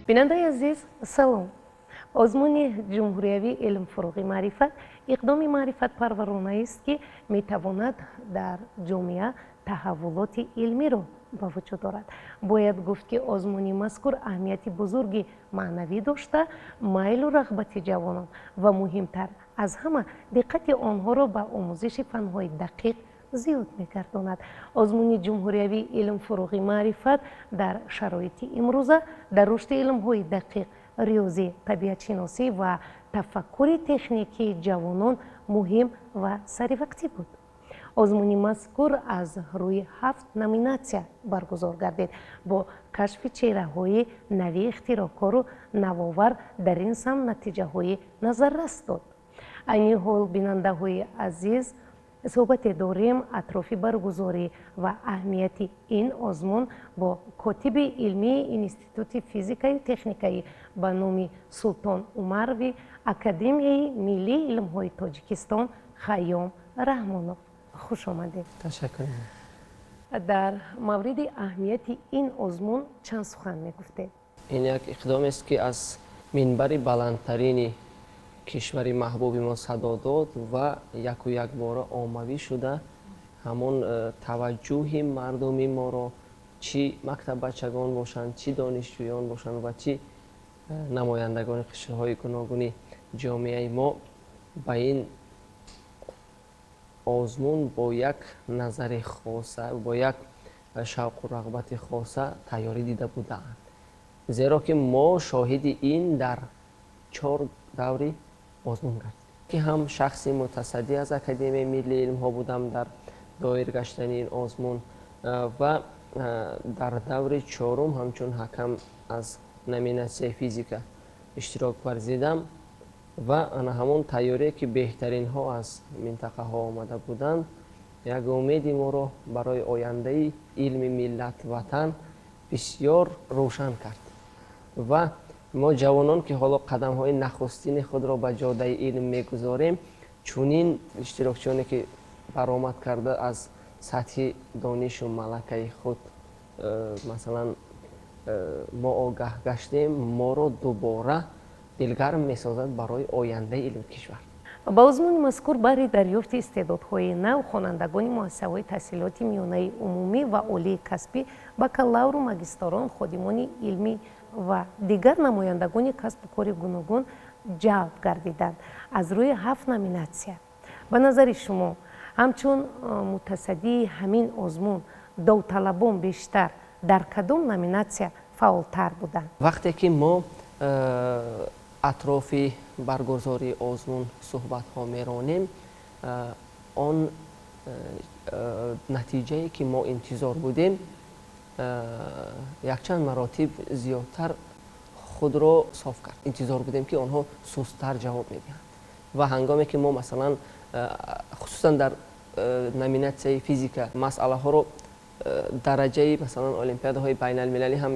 بیننده عزیز سلام. آزمون جمهوریوی علم فروغی معرفت اقدام معرفت پرورانه است که می تواند در جامعه تحولات علمی را به وجود دارد. باید گفت که آزمون مذکور اهمیت بزرگی معنوی داشته، میل و رغبت جوانان و مهمتر از همه دقت آنها را به آموزش فنهای دقیق زیاد می‌گرداند. آزمون جمهوریوی علم فروغی معرفت در شرایط امروزه در رشد علم‌های دقیق، ریاضی، طبیعت شناسی و تفکر تکنیکی جوانان مهم و سریع بود. آزمون مذکور از روی 7 نامیناسیون برگزار گردید با کشف چهره‌های نوی اختراعکار و نوآور در این سمت نتیجه‌های نظررس داد. این حال بیننده‌های عزیز صحبت داریم اطراف برگزاری و اهمیت این آزمون با کاتب علمی انستیتوت فیزیکایی تکنیکایی به نام سلطان عمر و اکادمیای ملی علم‌های تاجیکستان خیام رحمانوف. خوش آمدید. تشکر. در مورد اهمیت این آزمون چند سخن میگفته؟ این یک اقدام است که از منبر بلندترین کشور محبوب ما صدا داد و یک بار عمومی شده همون توجه مردم ما را، چی مکتب بچگان باشند، چی دانشجویان باشند و چی نمایندگان قشرهای گوناگون جامعه ما به این آزمون با یک نظر خاصه، با یک شوق و رغبت خاصه تیاری دیده بودند. زیرا که ما شاهد این در 4 دوره آزمون گردید که هم شخصی متصدی از اکادمی ملی علم ها بودم در دایر گشتن این آزمون و در دور 4 همچون حکم از نامیناسیون فیزیکا اشتراک ورزیدم و انا همون تیاری که بهترین ها از منطقه ها آمده بودند یک امید ما را برای آینده علم ملت وطن بسیار روشن کرد و ما جوانان که حالا قدم های نخستین خود را به جاده علم میگذاریم، چونین اشتراکچیانی که برآمد کرده از سطح دانش و ملکه خود مثلا ما آگاه گشتیم، ما را دوباره دلگرم میسازد برای آینده علم کشور. با آزمون مذکور برای دریافت استعدادهای نو خوانندگان مؤسسه‌های تحصیلات میانه عمومی و عالی کسبی، بکالور و ماجستران، خادمان علمی و دیگر نمایندگان کسب و کار گوناگون جلب گردیدند از روی 7 نامیناسیون. به نظر شما همچون متصدی همین آزمون داوطلبان بیشتر در کدام نامیناسیون فعالتر بودند؟ وقتی که ما اطراف برگزاری آزمون صحبت ها میرانیم، آن نتیجه که ما انتظار بودیم یک چند مراتب زیادتر خود را صاف کرد. انتظار بودیم که آنها سست‌تر جواب میدهند و هنگامی که ما مثلا خصوصا در نامیناسیون فیزیکا مسئله ها رو درجه مثلا المپیادهای بین المللی هم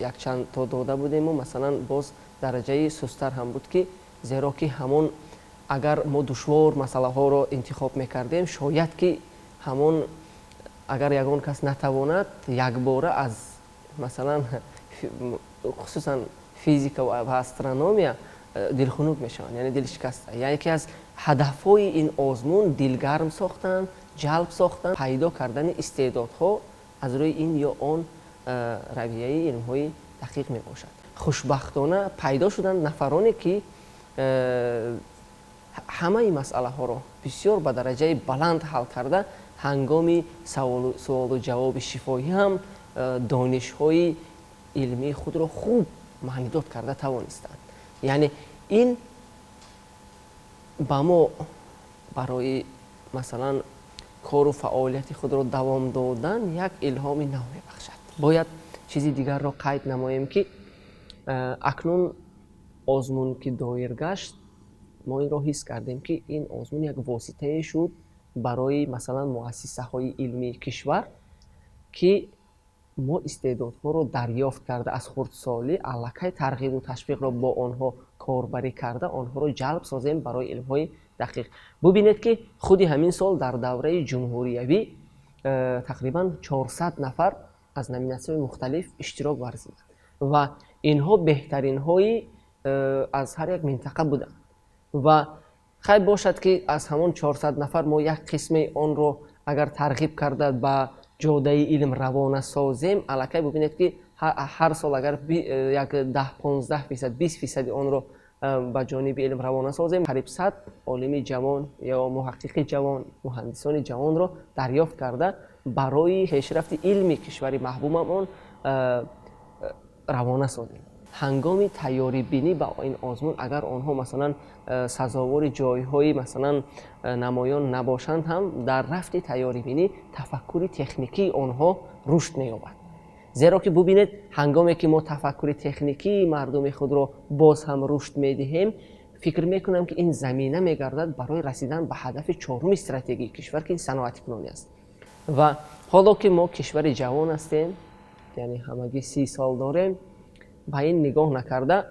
یک چند تا داده بودیم و مثلا باز درجه سست‌تر هم بود که زیرا که همون اگر ما دشوار مسئله ها رو انتخاب میکردیم، شاید که همون اگر یگان کس نتواند یک باره از مثلا خصوصا فیزیکا و استرونومیا دلخنک میشوند، یعنی دل شکسته. یعنی یکی از هدفهای این آزمون دلگرم ساختن، جلب ساختن، پیدا کردن استعدادها از روی این یا آن رویه علم‌های دقیق می باشد. خوشبختانه پیدا شدن نفرانی که همه این مسئله ها را بسیار به درجه بلند حل کرده، هنگامی سوال و جواب شفاهی هم دانش‌های علمی خود را خوب مهنداد کرده توانستند. یعنی این با ما برای مثلا کار و فعالیت خود را دوام دادن یک الهام نو می‌بخشد. باید چیزی دیگر را قید نماییم که اکنون آزمون که دایر گشت، ما این را حس کردیم که این آزمون یک واسطه شد برای مثلا مؤسسه های علمی کشور که ما استعدادها را دریافت کرده از خردسالی الکی ترغیب و تشویق را با آنها کاربری کرده، آنها را جلب سازیم برای علم های دقیق. ببینید که خودی همین سال در دوره جمهوریوی تقریبا 400 نفر از نامیناسیون مختلف اشتراک ورزیدند و اینها بهترین های از هر یک منطقه بودند و خیلی باشد که از همون 400 نفر ما یک قسم آن رو اگر ترغیب کرده به جاده علم روانه سازیم، الکی ببینید که هر سال اگر یک 10-15% 20% آن رو به جانب علم روانه سازیم، قریب 100 عالم جوان یا محقق جوان، مهندسان جوان رو دریافت کرده برای پیشرفت علمی کشور محبوبمون روانه سازیم. هنگام تیاری بینی با این آزمون اگر آنها مثلا سزاوار جایهای مثلا نمایان نباشند هم در رفت تیاری بینی تفکر تکنیکی آنها رشد می‌یابد. زیرا که ببینید هنگامی که ما تفکر تکنیکی مردم خود را باز هم رشد می‌دهیم، فکر می‌کنم که این زمینه می‌گردد برای رسیدن به هدف چهارم استراتژی کشور که این صنعت فنی است. و حالا که ما کشور جوان هستیم، یعنی همگی 30 سال داریم، به این نگاه نکرده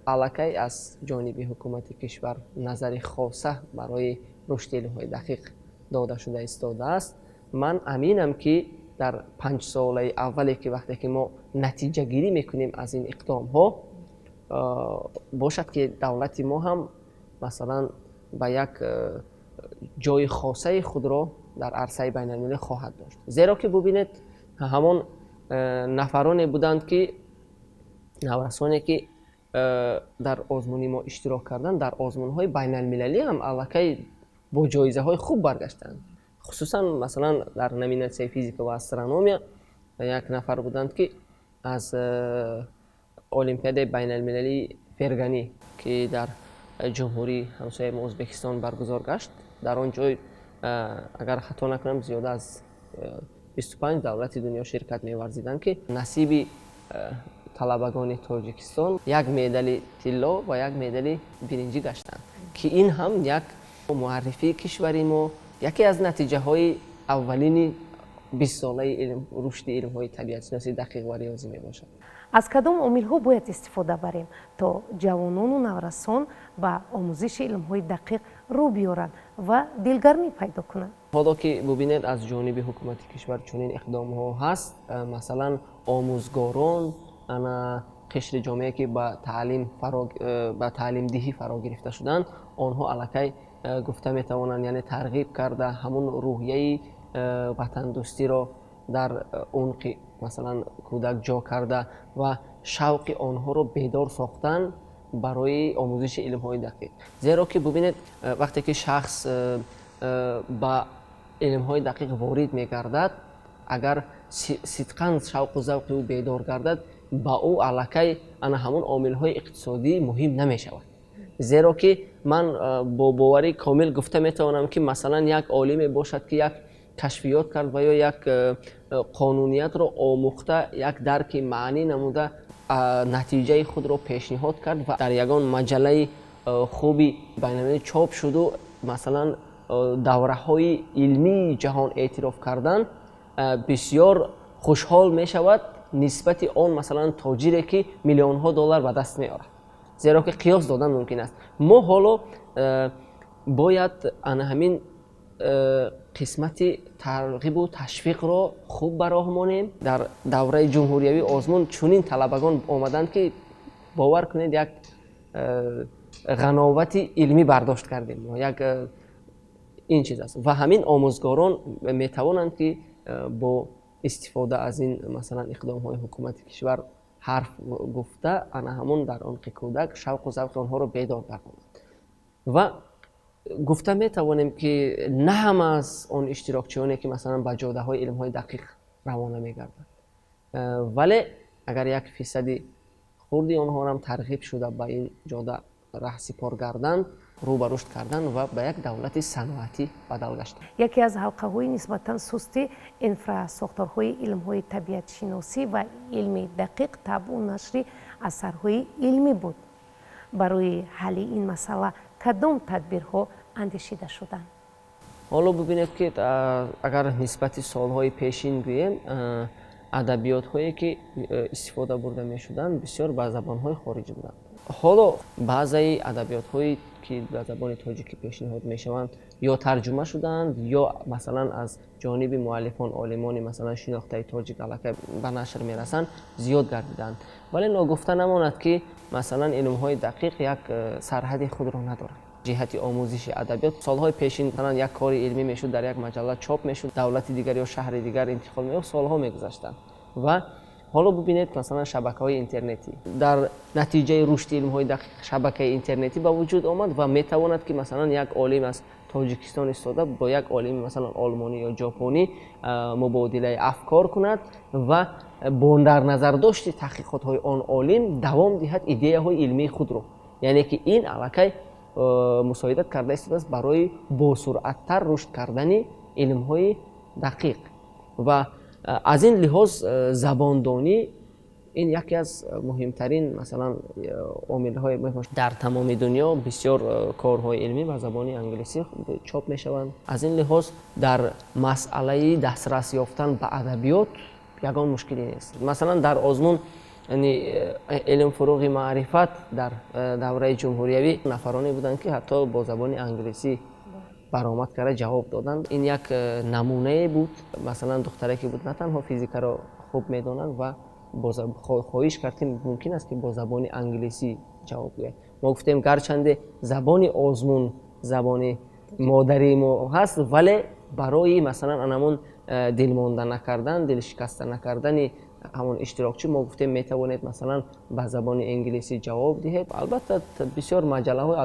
الکی از جانب حکومت کشور نظر خاصه برای رشد علم‌های دقیق داده شده ایستاده است. من امینم که در 5 ساله اولی که وقتی که ما نتیجه گیری میکنیم از این اقدام ها، باشد که دولت ما هم مثلا به یک جای خاصه خود را در عرصه بین المللی خواهد داشت. زیرا که ببینید همون نفرانی بودند که نورسانی که در آزمونی ما اشتراک کردند در آزمون‌های بین المللی هم الکی با جایزه های خوب برگشتند. خصوصا مثلا در نامیناسیون فیزیک و استرونومی یک نفر بودند که از المپیاد بین المللی فرگانی که در جمهوری همسایه ما ازبکستان برگزار گشت، در آن جای اگر خطا نکنم زیاده از 25 دولت دنیا شرکت می‌ورزیدند که نصیب طلبگان تاجیکستان یک مدال طلا و یک مدال برنجی گشتند که این هم یک معرفی کشوری ما، یکی از نتیجه های اولین 20 ساله رشد علم های طبیعت شناسی دقیق و ریاضی می باشد. از کدام عامل ها باید استفاده بریم تا جوانان و نورسان به آموزش علم های دقیق رو بیارند و دلگرمی پیدا کنند؟ حالا که ببینید از جانب حکومت کشور چنین اقدام ها هست، مثلا آموزگاران انا قشر جامعه که به تعلیم دهی فرا گرفته شدند، آنها الکی گفته می توانند یعنی ترغیب کرده همون روحیه وطن دوستی را در عمق مثلا کودک جا کرده و شوق آنها را بیدار ساختن برای آموزش علم های دقیق. زیرا که ببینید وقتی که شخص با علم های دقیق وارد می گردد، اگر صدقاً شوق و ذوق او بیدار گردد، با او الکی انا همون عامل های اقتصادی مهم نمی شود. زیرا که من با باوری کامل گفته می توانم که مثلا یک عالم باشد که یک کشفیات کرد و یا یک قانونیت را آموخته، یک درک معنی نموده، نتیجه خود را پیشنهاد کرد و در یگان مجله خوبی بین المللی چاپ شد و مثلا دوره های علمی جهان اعتراف کردن، بسیار خوشحال می شود نسبت آن مثلا تاجری که میلیون ها دلار به دست می آورد. زیرا که قیاس دادن ممکن است. ما حالا باید همین قسمت ترغیب و تشویق را خوب براهمانیم. در دوره جمهوریوی آزمون چنین طلبگان آمدند که باور کنید یک غناوت علمی برداشت کردیم، یک این چیز است و همین آموزگاران می توانند که با استفاده از این مثلا اقدام های حکومت کشور حرف گفته انا همون در عمق کودک شوق و ذوق آنها را بیدار گرداند. و گفته می توانیم که نه هم از آن اشتراکچیانی که مثلا به جاده های علم های دقیق روانه می گردند، ولی اگر 1% خوردی آنها هم ترغیب شده به این جاده راه سپار گردند، رو به رشد کردن و به یک دولت صنعتی بدل گشتن. یکی از حلقه های نسبتا سست انفراستراکچورهای علم های طبیعت شناسی و علم دقیق طبع و نشر اثرهای علمی بود. برای حل این مسئله کدام تدبیرها اندیشیده شدند؟ حالا ببینید که اگر نسبت سالهای پیشین گوییم، ادبیات هایی که استفاده برده می شدند بسیار به زبان های خارجی بودند. ҳоло баъзаи адабиётҳое ки ба забони тоҷикӣ пешниҳод мешаванд ё тарҷума шудаанд ё масалан аз ҷониби муаллифон олимони масалан шинохтаи тоҷик аллакай ба нашр мерасанд зиёд гардидаанд. Вале ногуфта намонад ки масалан илмҳои дақиқ як сарҳади худро надорад. ҷиҳати омӯзиши адабиёт солҳои пешин масалан як кори илмӣ мешуд, дар як маҷалла чоп мешуд, давлати дигар ё шаҳри дигар интиқол меёфт, солҳо мегузаштанд. Ва ҳоло бубинед масалан шабакаҳои интернетӣ дар натиҷаи рушди илмҳои дақиқ шабакаи интернетӣ ба вуҷуд омад ва метавонад ки масалан як олим аз тоҷикистон истода бо як олими масалан олмонӣ ё ҷопонӣ мубодилаи афкор кунад ва бо дар назардошти таҳқиқотҳои он олим давом диҳад идеяҳои илмии худро. Яъне ки ин аллакай мусоидат карда истодааст барои босуръаттар рушд кардани илмҳои дақиқ. Ва аз ин лиҳоз забондонӣ ин яке аз муҳимтарин масалан омилҳои дар тамоми дунё бисёр корҳои илмӣ ба забони англисӣ чоп мешаванд. Аз ин лиҳоз дар масъалаи дастрас ёфтан ба адабиёт ягон мушкиле нест. Масалан дар озмун илмфуруғи маърифат дар давраи ҷумҳуриявӣ нафароне буданд ки ҳатто бо забони англисӣ баромад карда ҷавоб доданд. Ин як намунае буд. Масалан духтаре ки буд на танҳо физикаро хуб медонад ва хоҳиш кард ки мумкин аст ки бо забони англисӣ ҷавоб гӯяд. Мо гуфтем гарчанде забони озмун забони модари мо ҳаст, вале барои масалан анамун дилмонда накардан, дилшикаста накардани ҳамон иштирокчӣ мо гуфтем метавонед масалан ба забони инглисӣ ҷавоб диҳед. Албатта бисёр маҷаллаҳои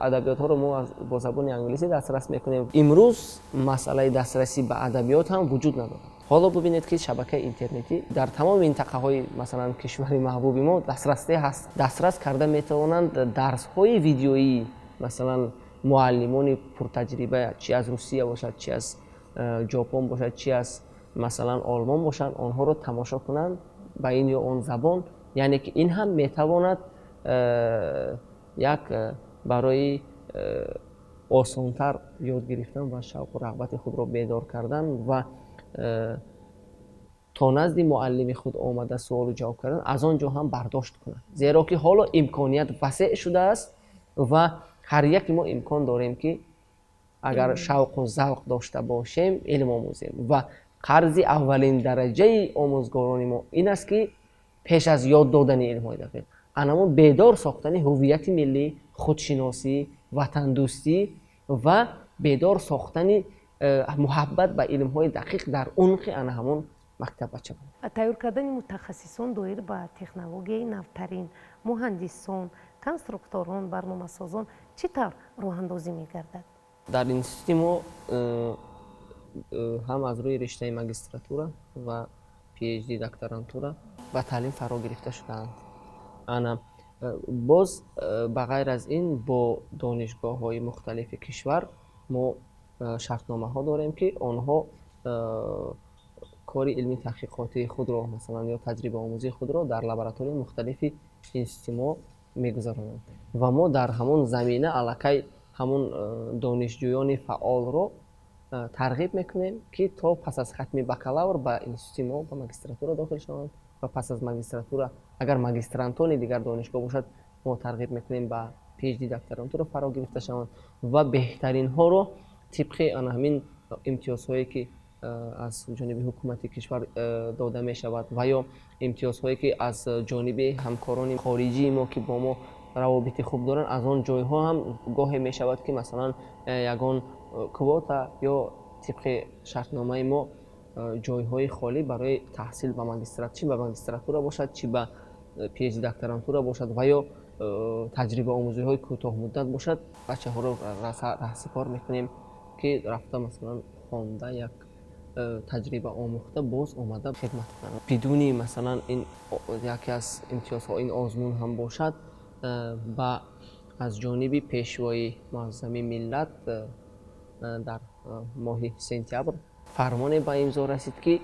адабиётҳоро мо бо забони англисӣ дастрас мекунем. Имрӯз масъалаи дастрасӣ ба адабиёт ҳам вуҷуд надорад. ҳоло бубинед ки шабакаи интернетӣ дар тамоми минтақаҳои масалан кишвари маҳбуби мо дастрасдеҳ ҳаст. Дастрас карда метавонанд дарсҳои видеоӣ масалан муаллимони пуртаҷриба чи аз Русия бошад, чи аз ҷопон бошад, чи аз масалан олмон бошанд, онҳоро тамошо кунанд ба ин ё он забон. Яъне ки ин ҳам метавонад як барои осонтар ёд гирифтан ва шавқу рағбати худро бедор кардан ва то назди муаллими худ омада суолу ҷавоб кардан аз он ҷо ҳам бардошт кунад. Зеро ки ҳоло имконият васеъ шудааст ва ҳар яке мо имкон дорем ки агар шавқу завқ дошта бошем илм омӯзем. Ва қарзи аввалин дараҷаи омӯзгорони мо ин аст ки пеш аз ёд додани илмҳои дақиқ анамон бедор сохтани ҳуввияти миллӣ, худшиносӣ, ватандӯстӣ ва бедор сохтани муҳаббат ба илмҳои дақиқ дар унқи ана ҳамон мактабача. тайёр кардани мутахассисон доир ба технологияи навтарин, муҳандисон, конструкторон, барномасозон чӣ тавр роҳандозӣ мегардад? Дар институти мо ҳам аз рӯи риштаи магистратура ва PhD докторантура ба таълим фаро гирифта шудаанд. Ана боз ба ғайр аз ин бо донишгоҳҳои мухталифи кишвар мо шартномаҳо дорем ки онҳо кори илми таҳқиқотии худро масалан ё таҷрибаомӯзии худро дар лабораторияи мухталифи институти мо мегузаронанд. Ва мо дар ҳамон замина аллакай ҳамон донишҷӯёни фаъолро тарғиб мекунем ки то пас аз хатми бакалавр ба институти мо ба магистратура дохил шаванд ва пас аз магистратура агар магистрантони дигар донишгоҳ бошад мо тарғиб мекунем ба PhD докторантура фаро гирифта шаванд ва беҳтаринҳоро тибқи ана ҳамин имтиёзҳое ки аз ҷониби ҳукумати кишвар дода мешавад ва ё имтиёзҳое ки аз ҷониби ҳамкорони хориҷии мо ки бо мо равобити хуб доранд аз он ҷойҳо ҳам гоҳе мешавад ки масалан ягон квота ё тибқи шартномаи мо ҷойҳои холӣ барои таҳсил ба магистрат чи ба магистратура бошад, чи ба PhD докторантура бошад ва ё таҷрибаомӯзиҳои кӯтоҳмуддат бошад, бачаҳоро раҳсипор мекунем ки рафта масалан хонда як таҷриба омӯхта боз омада хидмат кунанд. Бидуни масалан ин яке аз имтиёзҳо ин озмун ҳам бошад ба аз ҷониби пешвои муаззами миллат дар моҳи сентябр фармоне ба имзо расид ки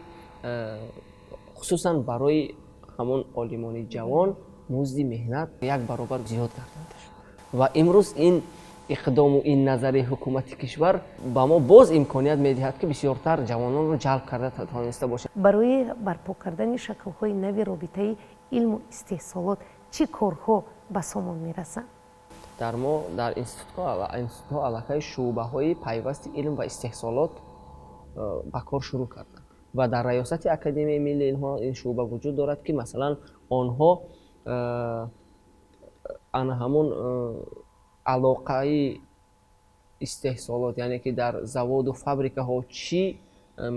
хусусан барои ҳамон олимони ҷавон музди меҳнат як баробар зиёд гардонда шуд. Ва имрӯз ин иқдому ин назари ҳукумати кишвар ба мо боз имконият медиҳад ки бисёртар ҷавононро ҷалб карда тавониста бошем. Барои барпо кардани шаклҳои нави робитаи илму истеҳсолот чӣ корҳо ба сомон мерасанд. дар мо дар институтҳо аллакай шуъбаҳои пайвасти илм ва истеҳсолот ба кор шурӯъ карданд ва дар раёсати Академияи Миллии Илмҳо ин шуъба вуҷуд дорад ки масалан онҳо ана ҳамун алоқаи истеҳсолот, яъне ки дар заводу фабрикаҳо чӣ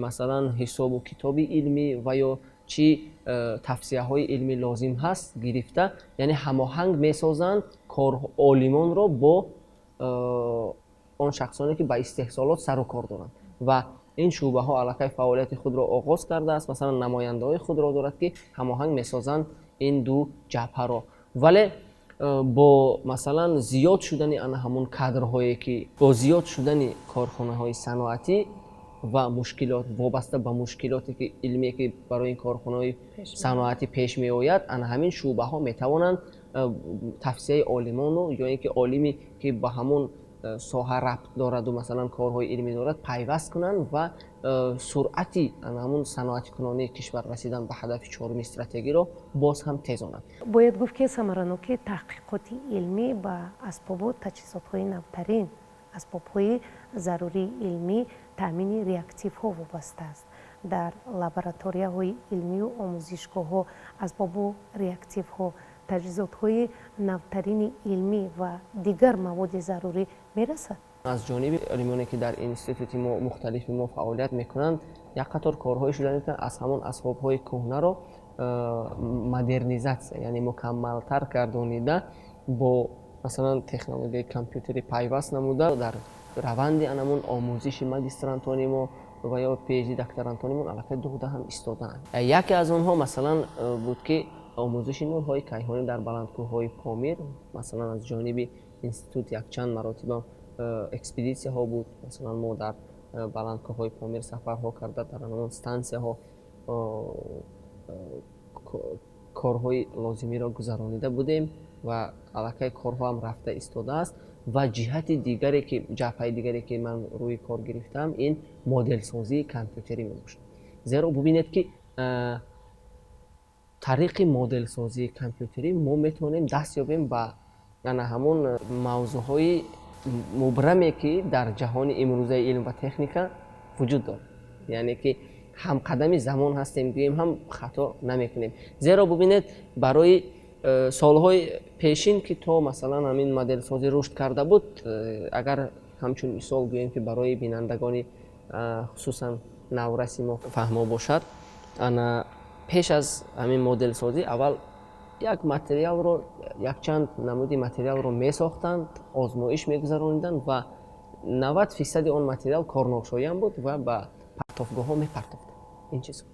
масалан ҳисобу китоби илмӣ ва ё чӣ тавсияҳои илмӣ лозим ҳаст гирифта, яъне ҳамоҳанг месозанд олимонро бо он шахсоне ки ба истеҳсолот сару кор доранд. Ва ин шуъбаҳо аллакай фаъолияти худро оғоз кардааст, масалан намояндаҳои худро дорад ки ҳамоҳанг месозанд ин ду ҷабҳаро. Вале бо масалан зиёд шудани ана ҳамун кадрҳое ки бо зиёд шудани корхонаҳои саноатӣ ва мушкилот вобаста ба мушкилоте ки илмие ки барои ин корхонаҳои саноатӣ пеш меояд, ана ҳамин шуъбаҳо метавонанд тавсияи олимону ё ин ки олиме ки ба ҳамун соҳа рабт дораду масалан корҳои илмӣ дорад пайваст кунанд ва суръати ана ҳамун саноатикунонии кишвар расидан ба ҳадафи чорумии стратегиро боз ҳам тезонанд. бояд гуфт ки самараноки таҳқиқоти илмӣ ба асбобу таҷҳизотҳои навтарин, асбобҳои зарурии илмӣ, таъмини реактивҳо вобаста аст. Дар лабораторияҳои илмию омӯзишгоҳҳо асбобу реактивҳо, таҷҳизотҳои навтарини илмӣ ва дигар маводи зарурӣ мерасад. аз ҷониби олимоне ки дар институти мо мухталифи мо фаъолият мекунанд, як қатор корҳое шуда мекунанд аз ҳамон асбобҳои кӯҳнаро модернизатсия, яъне мукаммалтар гардонида бо масалан технологияи компютери пайваст намуда дар раванди анамун омӯзиши магистрантони мо ва ё PhD докторантони мо аллакай дода ҳам истодаанд. Яке аз онҳо масалан буд ки омӯзиши Нурҳои Кайҳонӣ дар баландкӯҳҳои Помир, масалан аз ҷониби институт якчанд маротиба экспедитсияҳо буд. Масалан мо дар баландкӯҳҳои Помир сафарҳо карда дар анамон стансияҳо корҳои лозимиро гузаронида будем ва аллакай корҳоам рафта истодааст. Ва ҷиҳати дигаре ки ҷабҳаи дигаре ки ман рӯи кор гирифтаам, ин моделсозии компютерӣ мебошад. Зеро бубинед ки тариқи моделсозии компютерӣ мо метавонем даст ёбем ба ана ҳамун мавзӯъҳои мубраме ки дар ҷаҳони имрӯзаи илм ва техника вуҷуд дорад. Яъне ки ҳамқадами замон ҳастем, гӯем ҳам хато намекунем. Зеро бубинед барои солҳои пешин ки то масалан ҳамин моделсозӣ рушд карда буд, агар ҳамчун мисол гӯем ки барои бинандагони хусусан навраси мо фаҳмо бошад, ана пеш аз ҳамин моделсозӣ аввал як материалро, якчанд намуди материалро месохтанд, озмоиш мегузарониданд ва 90% он материал корношоям буд ва ба партовгоҳҳо мепартофтанд. Ин чиз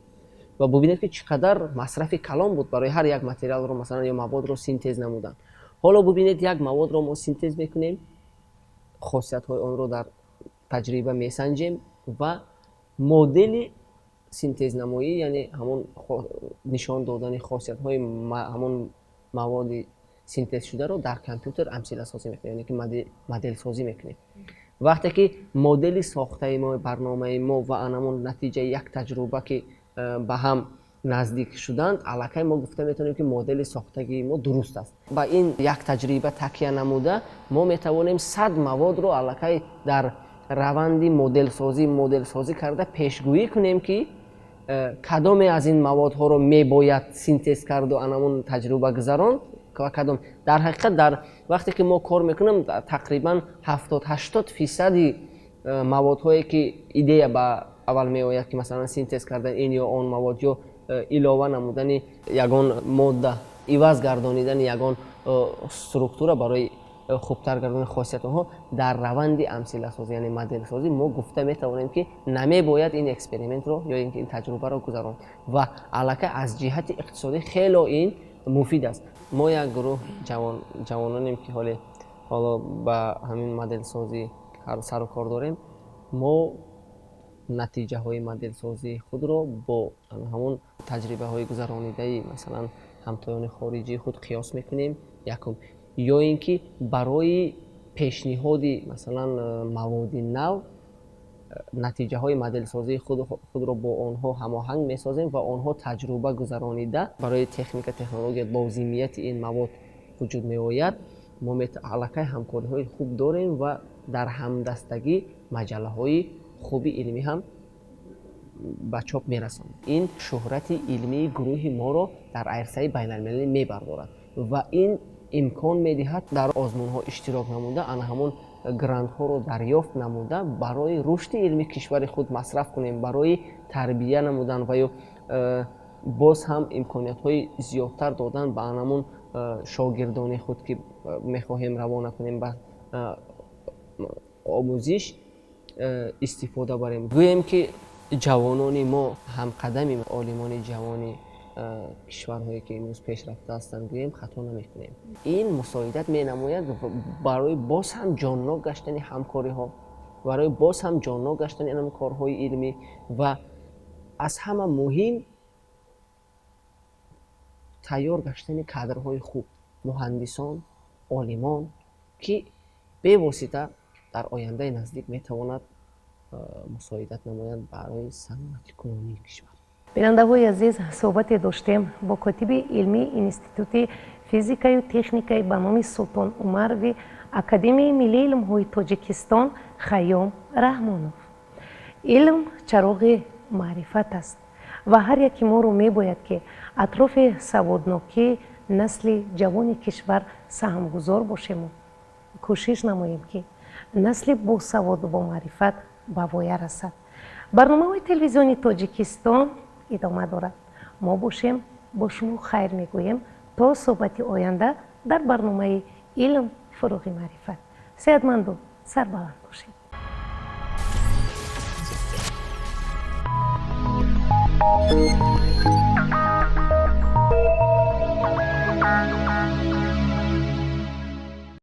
ва бубинед ки чӣ қадар масрафи калон буд барои ҳар як материалро масалан ё маводро синтез намудан. Ҳоло бубинед як маводро мо синтез мекунем, хосиятҳои онро дар таҷриба месанҷем ва модели синтезнамоӣ, яъне ҳамон нишон додани хосиятҳои ҳамон маводи синтезшударо дар компютер амсиласозӣ мекунем, яъне ки моделсозӣ мекунем. вақте ки модели сохтаи мо, барномаи мо ва анамон натиҷаи як таҷруба ки ба ҳам наздик шуданд, аллакай мо гуфта метавонем ки модели сохтагии мо дуруст аст. Ба ин як таҷриба такя намуда мо метавонем 100 маводро аллакай дар раванди моделсозӣ карда пешгӯӣ кунем ки кадоме аз ин маводҳоро мебояд синтез карду анамун таҷруба гузаронд ва кадом. Дар ҳақиқат дар вақте ки мо кор мекунем, тақрибан 70-80% маводҳое ки идея ба аввал меояд ки масалан синтез кардан ин ё он мавод ё илова намудани ягон модда, иваз гардонидани ягон структура барои хубтар гардонидани хосият онҳо дар раванди амсиласозӣ, яъне моделсозӣ мо гуфта метавонем ки намебояд ин экспериментро ё ин таҷрубаро гузаронд ва аллакай аз ҷиҳати иқтисодӣ хело ин муфид аст. Мо як гурӯҳ ҷавононем ки ҳоло ба ҳамин моделсозӣ сару кор дорем. Мо натиҷаҳои моделсозии худро бо ҳамон таҷрибаҳои гузаронидаи масалан ҳамтоёни хориҷии худ қиёс мекунем, якум, ё ин ки барои пешниҳоди масалан маводи нав натиҷаҳои моделсозии худро бо онҳо ҳамоҳанг месозем ва онҳо таҷруба гузаронида барои техника технология лозимияти ин мавод вуҷуд меояд, мо аллакай ҳамкориҳои хуб дорем ва дар ҳамдастагӣ маҷаллаҳои хуби илмӣ ҳам ба чоп мерасонем. Ин шӯҳрати илмии гурӯҳи моро дар арсаи байналмилалӣ мебардорад ва ин имкон медиҳад дар озмунҳо иштирок намуда, ана ҳамон грантҳоро дарёфт намуда барои рушди илми кишвари худ масраф кунем, барои тарбия намудан ва ё боз ҳам имкониятҳои зиёдтар додан ба анамон шогирдони худ, ки мехоҳем равона кунем ба омӯзиш, истифода барем. Гӯем, ки ҷавонони мо ҳамқадами олимони ҷавони кишварҳое ки имрӯз пешрафта ҳастанд, гӯем хато намекунем. Ин мусоидат менамояд барои боз ҳам ҷоннок гаштани ҳамкориҳо, барои боз ҳам ҷоннок гаштани анам корҳои илмӣ ва аз ҳама муҳим тайёр гаштани кадрҳои хуб, муҳандисон, олимон, ки бевосита дар ояндаи наздик метавонад мусоидат намоянд барои саломати кунонии кишвар. бинандаҳои азиз, суҳбате доштем бо котиби илмии Институти физикаю техникаи ба номи Султон Умарови Академияи миллии илмҳои Тоҷикистон Хайём Раҳмонов. Илм чароғи маърифат аст ва ҳар яки моро мебояд ки атрофи саводнокии насли ҷавони кишвар саҳмгузор бошему кӯшиш намоем ки насли босаводу бомаърифат ба воя расад. барномаҳои телевизиони Тоҷикистон идома дорад. мо бошем бо шумо хайр мегӯем то суҳбати оянда дар барномаи илм фуруғи маърифат. сеҳатманду сарбаланд бошед.